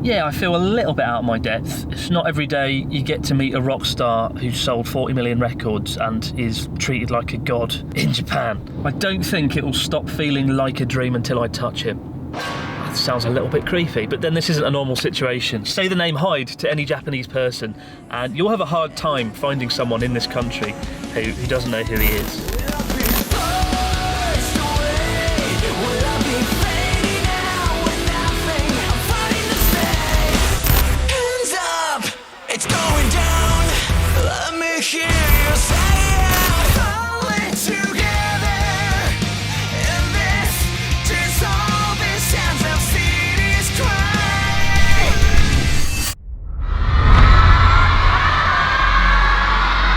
Yeah, I feel a little bit out of my depth. It's not every day you get to meet a rock star who's sold 40 million records and is treated like a god in Japan. I don't think it will stop feeling like a dream until I touch him. It sounds a little bit creepy, but then this isn't a normal situation. Say the name Hyde to any Japanese person and you'll have a hard time finding someone in this country who doesn't know who he is.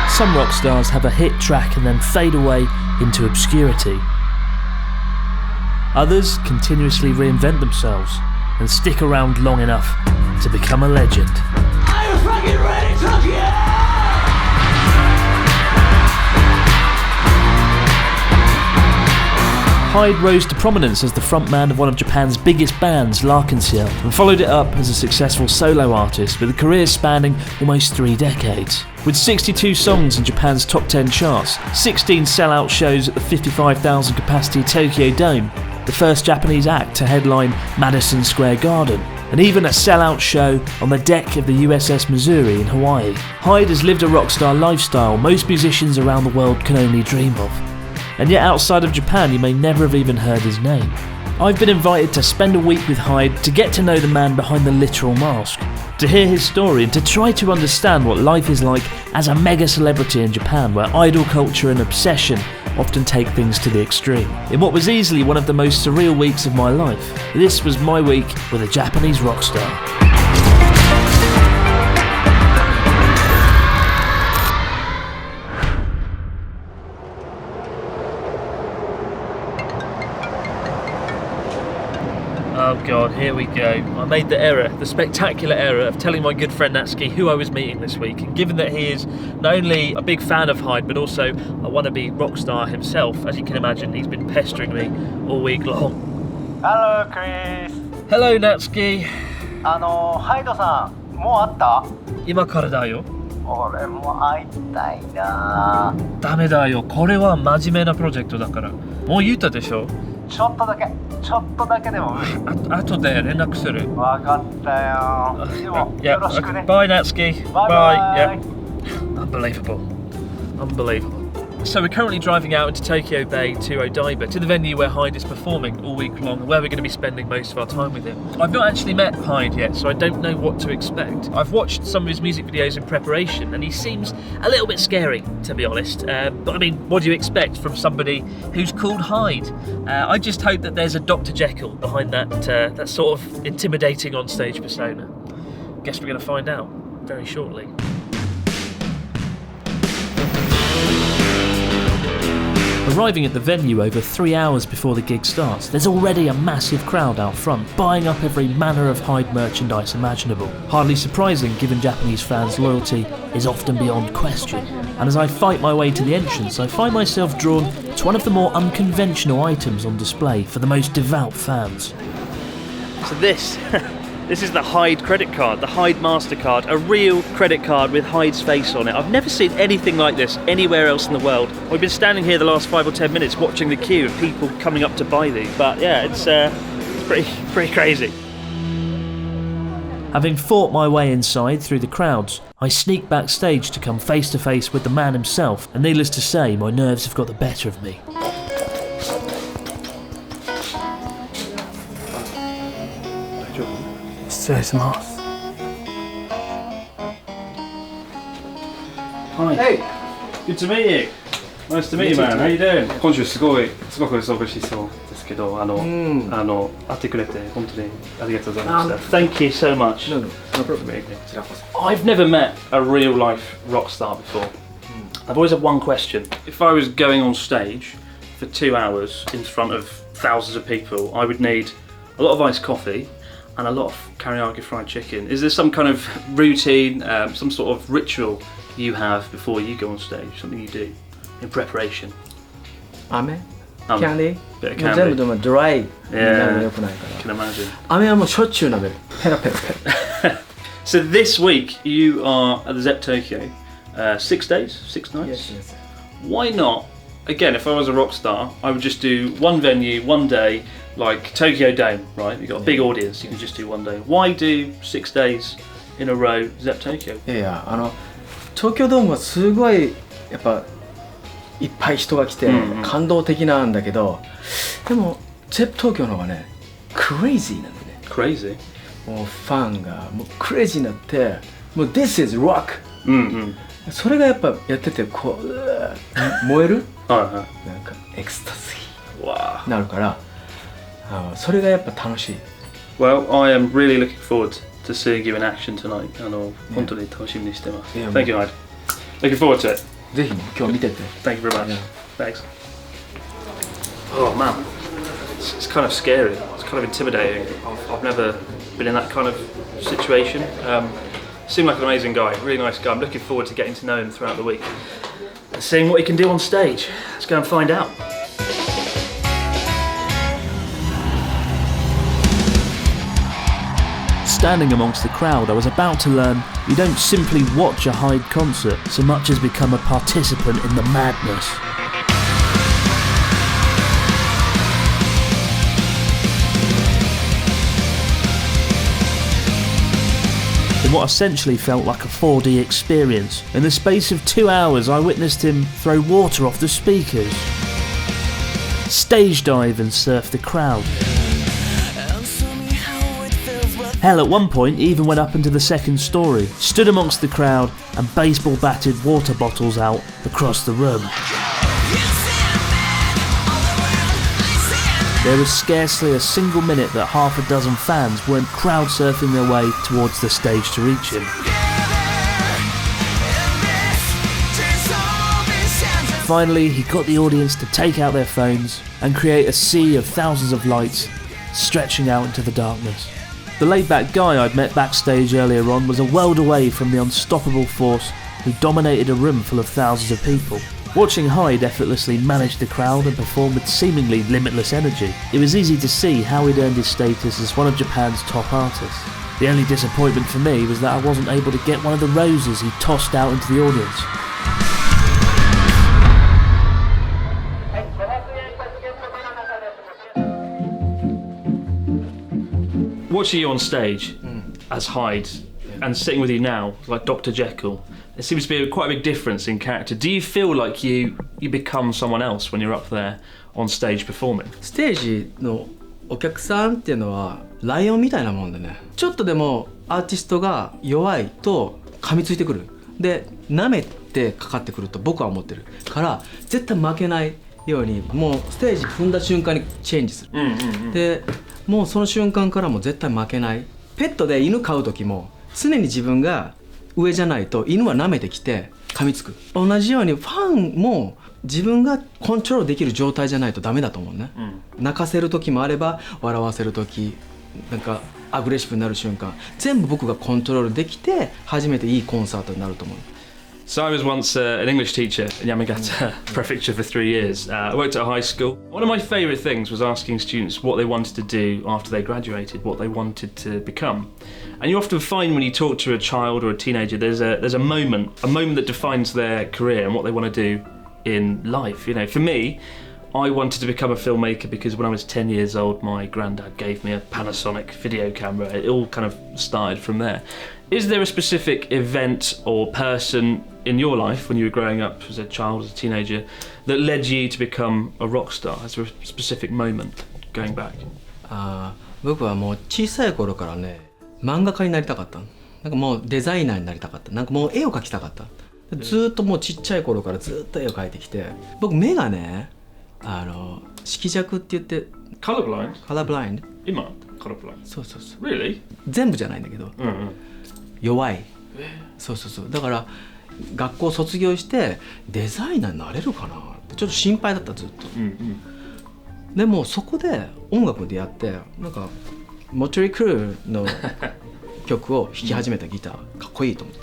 Some rock stars have a hit track and then fade away into obscurity. Others continuously reinvent themselves and stick around long enough to become a legend. Are you fucking ready, Tokyo? Hyde rose to prominence as the frontman of one of Japan's biggest bands, Ciel, and followed it up as a successful solo artist with a career spanning almost 3 decades. With 62 songs in Japan's top 10 charts, 16 sellout shows at the 55,000 capacity Tokyo Dome, the first Japanese act to headline Madison Square Garden, and even a sellout show on the deck of the USS Missouri in Hawaii. Hyde has lived a rockstar lifestyle most musicians around the world can only dream of. And yet outside of Japan you may never have even heard his name. I've been invited to spend a week with Hyde to get to know the man behind the literal mask, to hear his story and to try to understand what life is like as a mega celebrity in Japan, where idol culture and obsession often take things to the extreme. In what was easily one of the most surreal weeks of my life, this was my week with a Japanese rock star. Oh god, here we go. I made the spectacular error of telling my good friend Natsuki who I was meeting this week, and given that he is not only a big fan of Hyde but also a wannabe rock star himself, as you can imagine, he's been pestering me all week long. Hello, Chris. Hello, Natsuki. ハイドさん、もう会った？今からだよ。俺も会いたいな。ダメだよ、これは真面目なプロジェクトだから。もう言ったでしょ？ちょっとだけでも後で連絡する。わかったよ。でもよろしくね。Bye, Natsuki. Bye. Yeah. Unbelievable. So we're currently driving out into Tokyo Bay to Odaiba, to the venue where Hyde is performing all week long, and where we're going to be spending most of our time with him. I've not actually met Hyde yet, so I don't know what to expect. I've watched some of his music videos in preparation, and he seems a little bit scary, to be honest. But I mean, what do you expect from somebody who's called Hyde? I just hope that there's a Dr. Jekyll behind that sort of intimidating on-stage persona. Guess we're going to find out very shortly. Arriving at the venue over 3 hours before the gig starts, there's already a massive crowd out front, buying up every manner of Hyde merchandise imaginable. Hardly surprising given Japanese fans' loyalty is often beyond question. And as I fight my way to the entrance, I find myself drawn to one of the more unconventional items on display for the most devout fans. So this is the Hyde credit card, the Hyde MasterCard, a real credit card with Hyde's face on it. I've never seen anything like this anywhere else in the world. We've been standing here the last 5 or 10 minutes watching the queue of people coming up to buy these. But yeah, it's pretty crazy. Having fought my way inside through the crowds, I sneak backstage to come face to face with the man himself, and needless to say, my nerves have got the better of me. Hi. Hey. Good to meet you. Nice to meet you, man. How you doing? 今週すごく忙しそうですけど、会ってくれて本当にありがとうございました。 Thank you so much. No problem. こちらこそ。 I've never met a real life rock star before. I've always had one question. If I was going on stage for 2 hours in front of thousands of people, I would need a lot of iced coffee and a lot of karaage fried chicken. Is there some kind of routine, some sort of ritual you have before you go on stage? Something you do in preparation? 飴? Candy? Bit of candy. 全部でもドライになるの良くないから。Can imagine. 飴はもうしょっちゅう食べる。ペラペラペラ So this week you are at the Zepp Tokyo, 6 days, 6 nights. Yes. Why not? Again, if I was a rock star, I would just do one venue, one day, like Tokyo Dome, right? You've got a big audience, you can just do one day. Why do 6 days in a row Zepp Tokyo? いや東京ドームはすごいやっぱいっぱい人が来て感動的なんだけど、でもゼップ東京の方がねクレイジーなんだね。 Crazy. もうファンがもうクレイジーになってもう This is rock、それがやっぱやっててこう燃えるなんかエクスタシーなるからそれがやっぱ楽しい。 Well, I am really looking forward to seeing you in action tonight. 本当に楽しみにしてます。Thank you, Hyde. Looking forward to it. ぜひ今日見てて。 Thank you very much. Thanks. Oh man, it's kind of scary. It's kind of intimidating. I've never been in that kind of situation. Seemed like an amazing guy, really nice guy. I'm looking forward to getting to know him throughout the week and seeing what he can do on stage. Let's go and find out. Standing amongst the crowd, I was about to learn you don't simply watch a Hyde concert so much as become a participant in the madness. In what essentially felt like a 4D experience, in the space of 2 hours I witnessed him throw water off the speakers, stage dive and surf the crowd. Hell, at one point, he even went up into the second story, stood amongst the crowd and baseball batted water bottles out across the room. There was scarcely a single minute that half a dozen fans weren't crowd surfing their way towards the stage to reach him. Finally, he got the audience to take out their phones and create a sea of thousands of lights stretching out into the darkness. The laid-back guy I'd met backstage earlier on was a world away from the unstoppable force who dominated a room full of thousands of people. Watching Hyde effortlessly manage the crowd and perform with seemingly limitless energy, it was easy to see how he'd earned his status as one of Japan's top artists. The only disappointment for me was that I wasn't able to get one of the roses he tossed out into the audience. Watching you on stage as Hyde and sitting with you now like Dr. Jekyll, there seems to be quite a big difference in character. Do you feel like you become someone else when you're up there on stage performing? ステージのお客さんっていうのはライオンみたいなもんでね、ちょっとでもアーティストが弱いと噛みついてくる。で、舐めてかかってくると僕は思ってるから絶対負けないようにもうステージ踏んだ瞬間にチェンジする。で、もうその瞬間からも絶対負けない。ペットで犬飼う時も常に自分が上じゃないと犬は舐めてきて噛みつく。同じようにファンも自分がコントロールできる状態じゃないとダメだと思うね。泣かせる時もあれば笑わせる時、なんかアグレッシブになる瞬間、全部僕がコントロールできて初めていいコンサートになると思う。So I was once an English teacher in Yamagata Prefecture for 3 years. I worked at a high school. One of my favourite things was asking students what they wanted to do after they graduated, what they wanted to become. And you often find when you talk to a child or a teenager, there's a moment that defines their career and what they want to do in life. You know, for me, I wanted to become a filmmaker because when I was 10 years old, my granddad gave me a Panasonic video camera. It all kind of started from there. Is there a specific event or person in your life when you were growing up as a child, as a teenager, that led you to become a rock star? Is there a specific moment going back? 僕はもう小さい頃からね、漫画家になりたかった。なんかもうデザイナーになりたかった。なんかもう絵を描きたかった。ずっともうちっちゃい頃からずっと絵を描いてきて、僕目がね、色弱って言って、Colorblind? Colorblind? 今 Colorblind? そうそうそう。Really? 全部じゃないんだけど、弱い。そうそうそう。だから学校卒業してデザイナーになれるかなってちょっと心配だったずっと。でもそこで音楽でやってなんかモトリー・クルーの曲を弾き始めたギターかっこいいと思って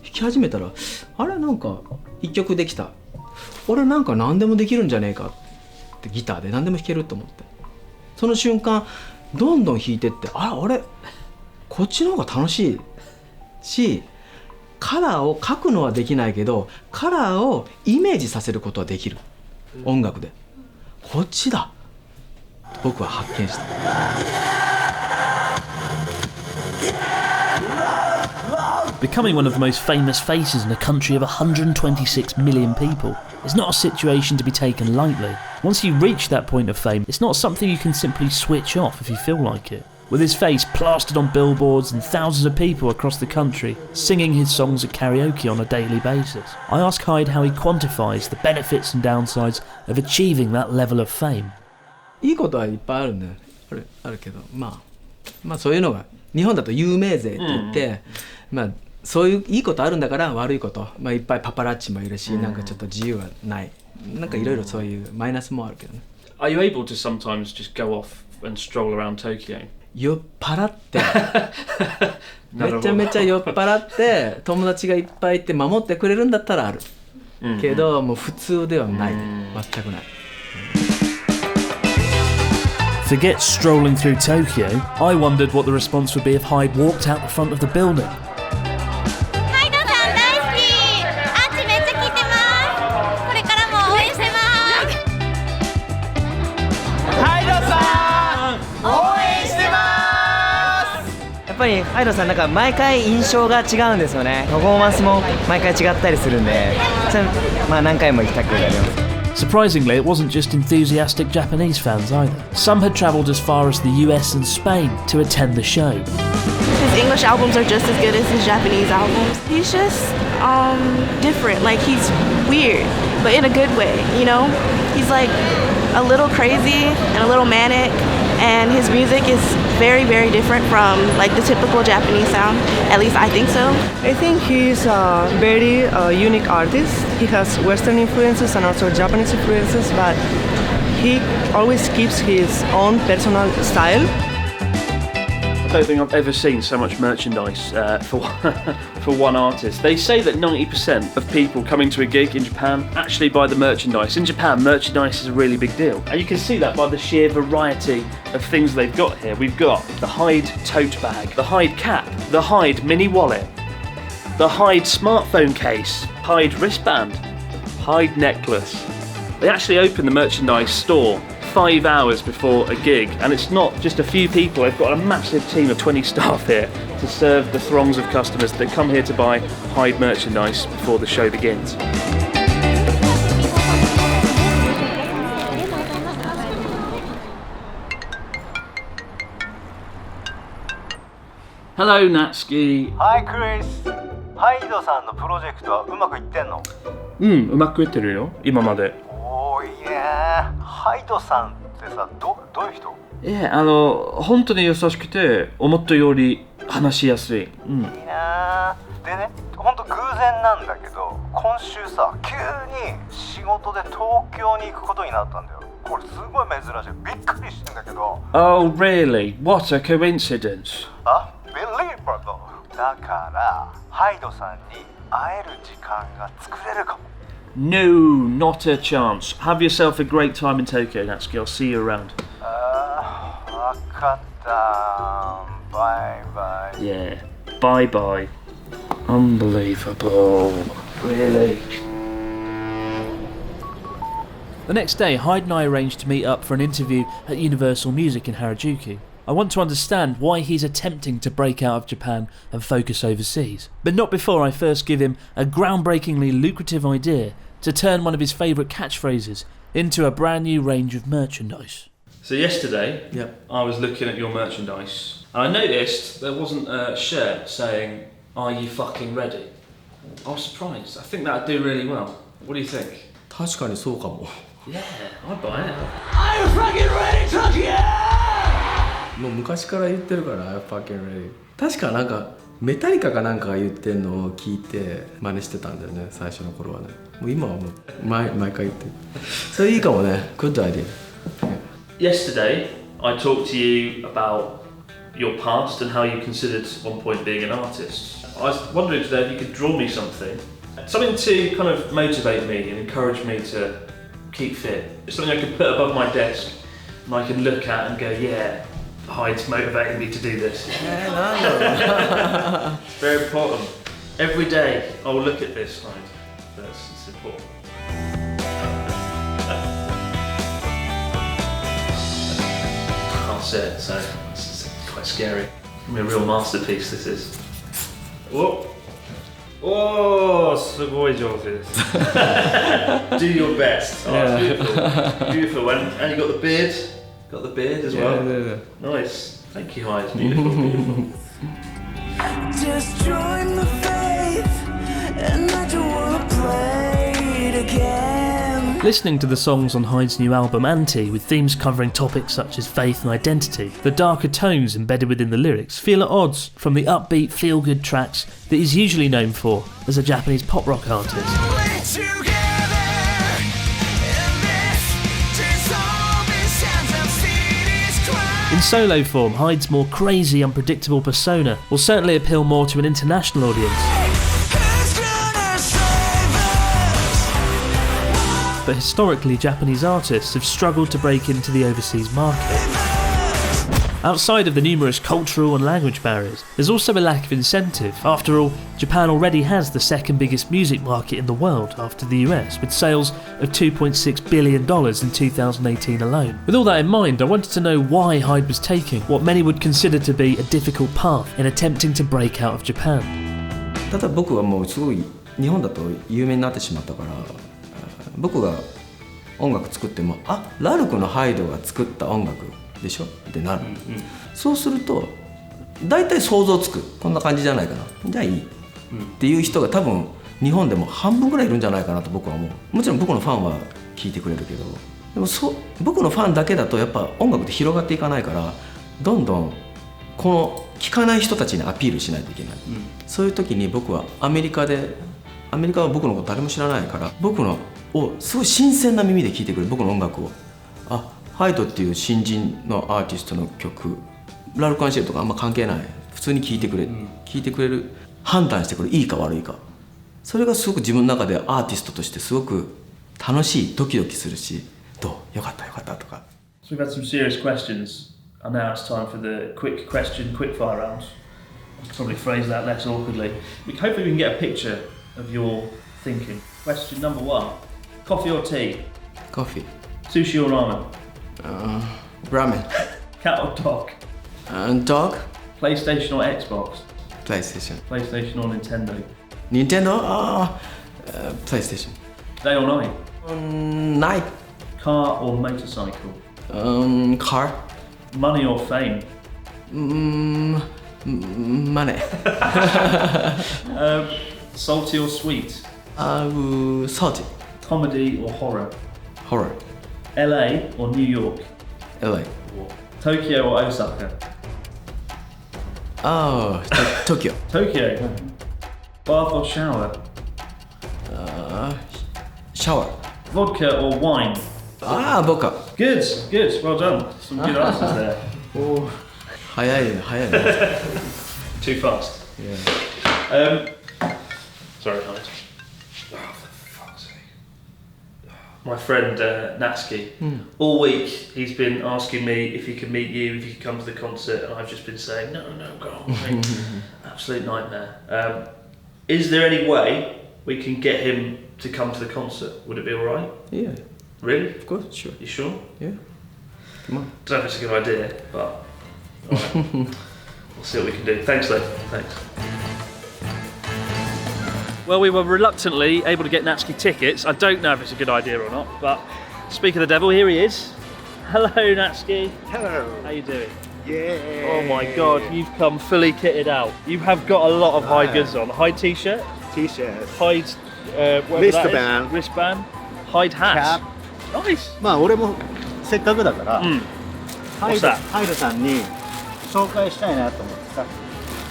弾き始めたらあれなんか一曲できた。俺なんか何でもできるんじゃねえかってギターで何でも弾けると思ってその瞬間どんどん弾いてって俺こっちの方が楽しいし、カラーを描くのはできないけどカラーをイメージさせることはできる、音楽で。こっちだ僕は発見した。Becoming one of the most famous faces in a country of 126 million people is not a situation to be taken lightly. Once you reach that point of fame, it's not something you can simply switch off if you feel like it. With his face plastered on billboards and thousands of people across the country singing his songs at karaoke on a daily basis, I ask Hyde how he quantifies the benefits and downsides of achieving that level of fame. いいことはいっぱいあるんだよ。あるけど、まあそういうのが日本だと有名税って言って、まあそういういいことあるんだから悪いこと、まあいっぱいパパラッチもいるし、なんかちょっと自由はない、なんかいろいろそういうマイナスもあるけどね。Are you able to sometimes just go off and stroll around Tokyo? 酔っ払ってめちゃめちゃ酔っ払って友達がいっぱいいて守ってくれるんだったらある、けどもう普通ではない、全くない。Forget strolling through Tokyo. I wondered what the response would be if Hyde walked out the front of the building. ハイドさん大好き。アンチめっちゃ聞いてます。これからも応援してます。ハイドさん応援してます。やっぱりハイドさんなんか毎回印象が違うんですよね。パフォーマンスも毎回違ったりするんで、まあ何回も行きたくなります。Surprisingly, it wasn't just enthusiastic Japanese fans either. Some had travelled as far as the US and Spain to attend the show. His English albums are just as good as his Japanese albums. He's just different. Like, he's weird, but in a good way, you know? He's like a little crazy and a little manic, and his music is very, very different from like the typical Japanese sound. At least I think so. I think he's a very unique artist. He has Western influences and also Japanese influences, but he always keeps his own personal style. I don't think I've ever seen so much merchandise for one artist. They say that 90% of people coming to a gig in Japan actually buy the merchandise. In Japan, merchandise is a really big deal. And you can see that by the sheer variety of things they've got here. We've got the Hyde tote bag, the Hyde cap, the Hyde mini wallet, the Hyde smartphone case, Hyde wristband, Hyde necklace. They actually open the merchandise store 5 hours before a gig, and it's not just a few people. They've got a massive team of 20 staff here to serve the throngs of customers that come here to buy Hyde merchandise before the show begins. Hello, Natsuki. Hi, Chris. ハイドさんのプロジェクトはうまくいってんの？うまくいってるよ、今まで。おーいいね。ハイドさんってさ、どういう人？本当に優しくて思ったより話しやすい。いいな。でね、本当偶然なんだけど、今週さ、急に仕事で東京に行くことになったんだよ。これすごい珍しい。びっくりしてんだけど。Oh, really? What a coincidence. あ、Believable。だからハイドさんに会える時間が作れるかも。No, not a chance. Have yourself a great time in Tokyo, Natsuki. I'll see you around. わかった。バイバイ。Yeah, bye bye. Unbelievable. Really? The next day, Hyde and I arranged to meet up for an interview at Universal Music in Harajuku. I want to understand why he's attempting to break out of Japan and focus overseas, but not before I first give him a groundbreakingly lucrative idea to turn one of his favourite catchphrases into a brand new range of merchandise. So yesterday, I was looking at your merchandise and I noticed there wasn't a shirt saying, "Are you fucking ready?" I was surprised. I think that'd do really well. What do you think? 確かにそうかも。 Yeah, I'd buy it. Are you fucking ready, Tokyo? もう昔から言ってるから、fucking ready。確かなんかメタリカかなんかが言ってんのを聞いて真似してたんだよね、最初の頃はね。もう今はもう毎回言ってる。それいいかもね。Good idea. Yesterday, I talked to you about your past and how you considered at one point being an artist. I was wondering today if you could draw me something to kind of motivate me and encourage me to keep fit. Something I could put above my desk and I can look at and go, yeah, Hyde's motivating me to do this. なんだろう It's very important. Every day I'll look at this Hyde. It's important. Can't see it, so it's quite scary. It's gonna be a real masterpiece, this is. Whoa! Oh, すごい上手です Do your best. Oh, beautiful. Beautiful. And you got the beard. Got the beard as well. Nice. Thank you, Hyde. Beautiful, beautiful. Just join the faith, and I don't wanna play it again. Listening to the songs on Hyde's new album Anti, with themes covering topics such as faith and identity, the darker tones embedded within the lyrics feel at odds from the upbeat, feel-good tracks that he's usually known for as a Japanese pop rock artist. In solo form, Hyde's more crazy, unpredictable persona will certainly appeal more to an international audience. But historically, Japanese artists have struggled to break into the overseas market. Outside of the numerous cultural and language barriers, there's also a lack of incentive. After all, Japan already has the second biggest music market in the world after the US, with sales of $2.6 billion in 2018 alone. With all that in mind, I wanted to know why Hyde was taking what many would consider to be a difficult path in attempting to break out of Japan. ただ僕はもうすごい日本だと有名になってしまったから、僕が音楽作ってもラルクのハイドが作った音楽でしょってなる、そうすると大体想像つくこんな感じじゃないかなじゃあいい、っていう人が多分日本でも半分ぐらいいるんじゃないかなと僕は思う。もちろん僕のファンは聴いてくれるけど、でも僕のファンだけだとやっぱ音楽って広がっていかないから、どんどんこの聴かない人たちにアピールしないといけない、そういう時に僕はアメリカは僕のこと誰も知らないから、僕のをすごい新鮮な耳で聴いてくれる僕の音楽を、ハイドっていう新人のアーティストの曲ラルク・アンシェルとかあんま関係ない普通に聴いてくれる判断してくれるいいか悪いか、それがすごく自分の中でアーティストとしてすごく楽しいドキドキするし、どうよかったとか。 So we've had some serious questions and now it's time for the quick question quickfire round. I'll probably phrase that less awkwardly. Hopefully we can get a picture of your thinking. Question number 1. Coffee or tea? Coffee. Sushi or ramen? Ramen. Cat or dog? Dog. PlayStation or Xbox? PlayStation. PlayStation or Nintendo? Nintendo. PlayStation. Day or night? Night. Car or motorcycle? Car. Money or fame? Money. Salty or sweet? Salty. Comedy or horror? Horror. LA or New York? LA. Tokyo or Osaka? Tokyo. Tokyo. Bath or shower? Shower. Vodka or wine? Vodka. Good. Well done. Some good answers there. 早いね。Too fast. Yeah. Sorry, Hyde. Oh, for fuck's sake. My friend Natsuki, all week he's been asking me if he could meet you, if he could come to the concert, and I've just been saying, no, go on. Absolute nightmare. Is there any way we can get him to come to the concert? Would it be alright? Yeah. Really? Of course, sure. You sure? Yeah. Come on. Don't know if it's a good idea, but alright. We'll see what we can do. Thanks though. Thanks. Well, we were reluctantly able to get Natsuki tickets. I don't know if it's a good idea or not, but speak of the devil, here he is. Hello, Natsuki. Hello. How you doing? Yeah. Oh my God, you've come fully kitted out. You have got a lot of Hyde goods on. Hyde t-shirt. T-shirt. Hyde wristband. Wristband. Hyde hat. Cap. Nice. まあ俺もせっかくだから、ハイド What's that? さんに紹介したいなと思ってさ。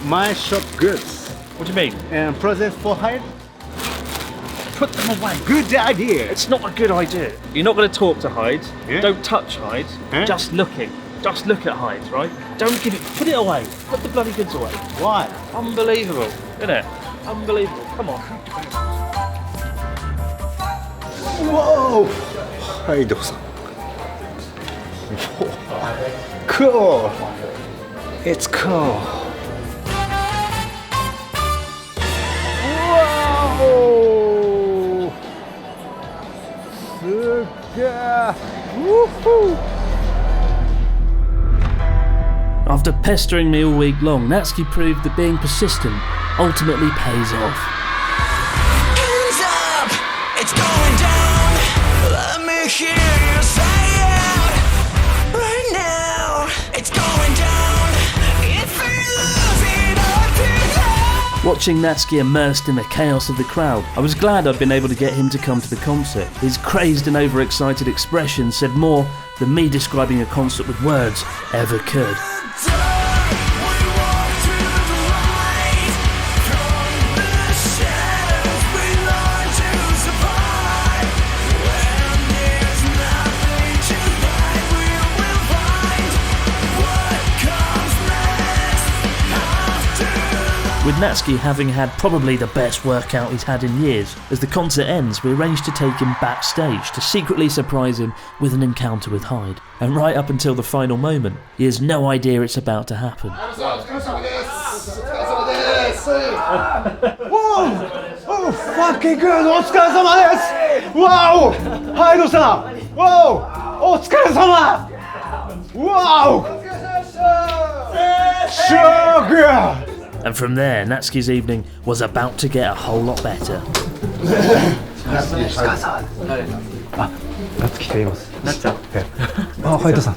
My shop goods. What do you mean? And presents for Hyde. Put them away. Good idea. It's not a good idea. You're not going to talk to Hyde. Yeah. Don't touch Hyde. Just looking. Just look at Hyde, right? Don't give it. Put it away. Put the bloody goods away. Why? Unbelievable, isn't it? Unbelievable. Come on. Whoa. ハイドさん。Cool. It's cool. Whoa! すっげえ Woohoo! After pestering me all week long, Natsuki proved that being persistent ultimately pays off. Hands up, it's going down. Let me hear you say it. Right now, it's going down. It feels it up to Watching Natsuki immersed in the chaos of the crowd, I was glad I'd been able to get him to come to the concert. His crazed and overexcited expression said more than me describing a concert with words ever could. With Natsuki having had probably the best workout he's had in years, as the concert ends, we arranged to take him backstage to secretly surprise him with an encounter with Hyde. And right up until the final moment, he has no idea it's about to happen. Whoa! Oh, fucking good! お疲れ様です Wow! ハイドさん Wow! お疲れ様 Wow! So good! And from there, Natsuki's evening was about to get a whole lot better. あ、夏来ています。なっちゃん。あ、ハイドさん。あ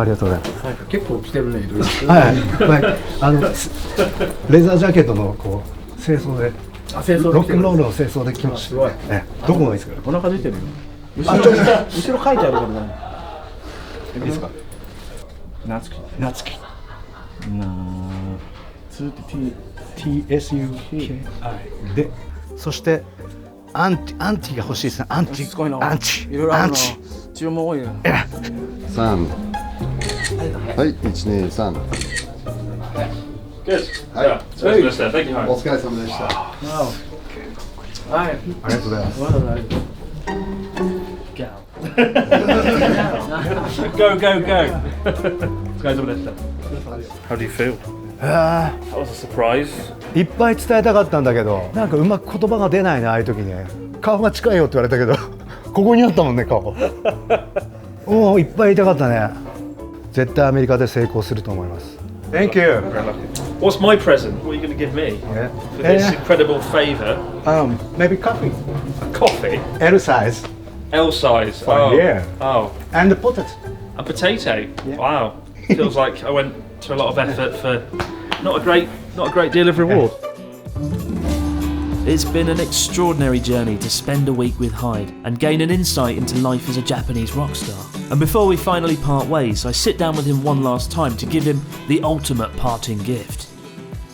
りがとうございます。結構着てるね、いろいろ。はい、レザージャケットのこう清掃で、ロックンロールの清掃で来ました。どこがいいですか？お腹出てるよ。後ろ書いてあるからね。いいですか？夏希。TSUK で、そしてアンティが欲しいですね。アンティ。いろいろあるな。注文多いな。3。はい、1、2、3。はい、お疲れ様でした。お疲れ様でした。はい、ありがとうございます。Go. お疲れ様でした。How do you feel? That was a surprise. いっぱい伝えたかったんだけど、なんかうまく言葉が出ないね、ああいう時に。顔が近いよって言われたけど、ここにあったもんね、顔。いっぱい言いたかったね。絶対アメリカで成功すると思います。Thank you. What's my present? What are you going to give me for this incredible favour? Maybe coffee. Coffee? L size. L size. Oh. Yeah. Oh. And the potato. A potato. Yeah. Wow. Feels like I went to a lot of effort for not a great deal of reward. It's been an extraordinary journey to spend a week with Hyde and gain an insight into life as a Japanese rock star. And before we finally part ways, I sit down with him one last time to give him the ultimate parting gift.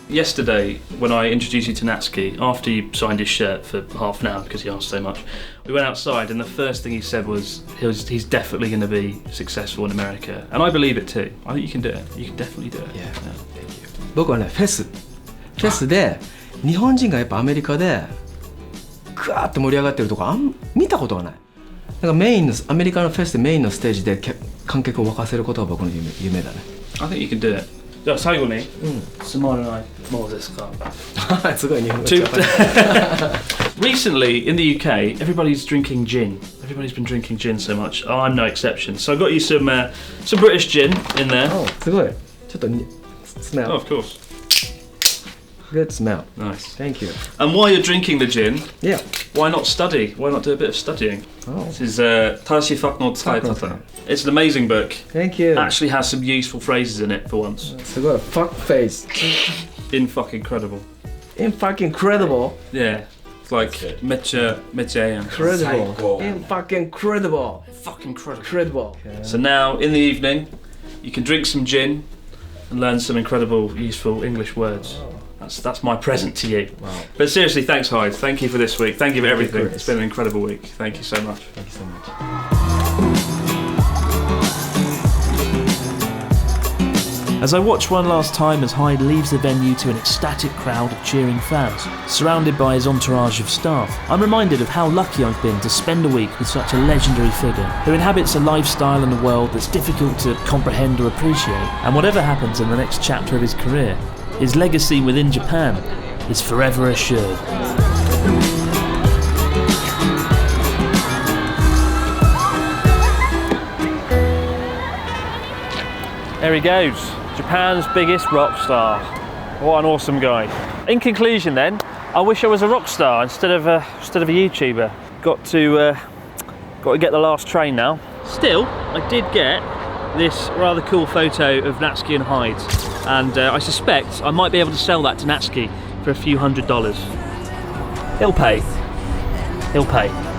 Yesterday, when I introduced you to Natsuki, after you signed his shirt for half an hour because he asked so much, we went outside and the first thing he said was he's definitely going to be successful in America. And I believe it too. I think you can do it. You can definitely do it. Yeah. 僕はね、フェスで日本人がやっぱアメリカでグワーって盛り上がってるとこ見たことがない。なんかアメリカのフェスでメインのステージで観客を沸かせることが僕の夢だね。I think you can do it. じゃあ最後に、スマールナイトもうですか？すごい日本語。Recently in the UK, everybody's drinking gin. Everybody's been drinking gin so much. Oh, I'm no exception. So I got you some British gin in there. Oh, すごい。ちょっとsmell. Oh, of course. Good smell. Nice. Thank you. And while you're drinking the gin, yeah, why not study? Why not do a bit of studying? Oh. This is Tadashi Fuck no Tsukaitata. It's an amazing book. Thank you. Actually has some useful phrases in it for once. すごい。Fuck face. In fucking incredible. In fucking incredible. Yeah. It's like mecha incredible. In fucking incredible. Fucking incredible. Incredible. Okay. So now in the evening, you can drink some gin and learn some incredible, useful English words. That's my present to you. Wow. But seriously, thanks Hyde. Thank you for this week. Thank you for everything. It's been an incredible week. Thank you so much. Thank you so much. As I watch one last time as Hyde leaves the venue to an ecstatic crowd of cheering fans, surrounded by his entourage of staff, I'm reminded of how lucky I've been to spend a week with such a legendary figure who inhabits a lifestyle and a world that's difficult to comprehend or appreciate. And whatever happens in the next chapter of his career, his legacy within Japan is forever assured. There he goes, Japan's biggest rock star. What an awesome guy. In conclusion then, I wish I was a rock star instead of a YouTuber. Got to get the last train now. Still, I did get this rather cool photo of Natsuki and Hyde, and I suspect I might be able to sell that to Natsuki for a few $100s. He'll pay. He'll pay.